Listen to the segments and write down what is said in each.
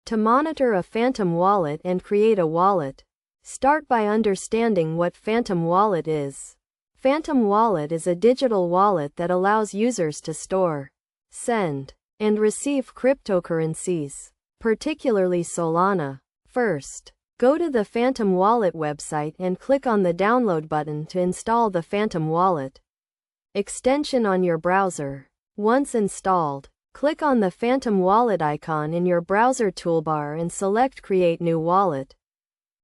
To monitor a Phantom wallet and create a wallet, start by understanding what Phantom wallet is. Phantom wallet is a digital wallet that allows users to store, send, and receive cryptocurrencies, particularly Solana. First, go to the Phantom wallet website and click on the download button to install the Phantom wallet extension on your browser. Once installed, click on the Phantom wallet icon in your browser toolbar and select Create New Wallet.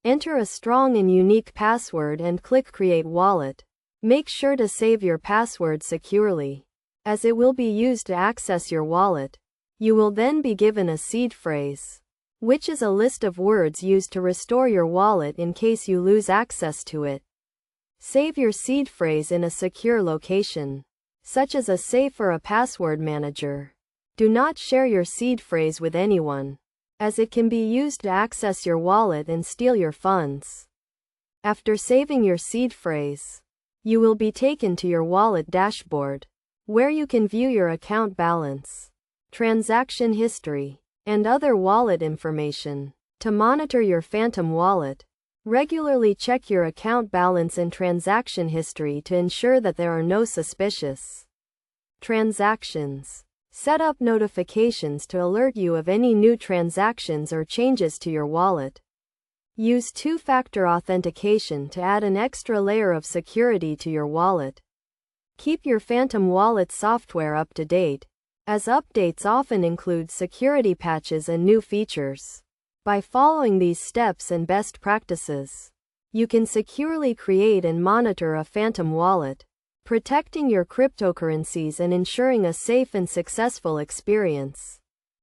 Enter a strong and unique password and click Create Wallet. Make sure to save your password securely, as it will be used to access your wallet. You will then be given a seed phrase, which is a list of words used to restore your wallet in case you lose access to it. Save your seed phrase in a secure location, such as a safe or a password manager. Do not share your seed phrase with anyone, as it can be used to access your wallet and steal your funds. After saving your seed phrase, you will be taken to your wallet dashboard, where you can view your account balance, transaction history, and other wallet information. To monitor your Phantom wallet, regularly check your account balance and transaction history to ensure that there are no suspicious transactions. Set up notifications to alert you of any new transactions or changes to your wallet. Use two-factor authentication to add an extra layer of security to your wallet. Keep your Phantom wallet software up to date, as updates often include security patches and new features. By following these steps and best practices, you can securely create and monitor a Phantom wallet, protecting your cryptocurrencies and ensuring a safe and successful experience.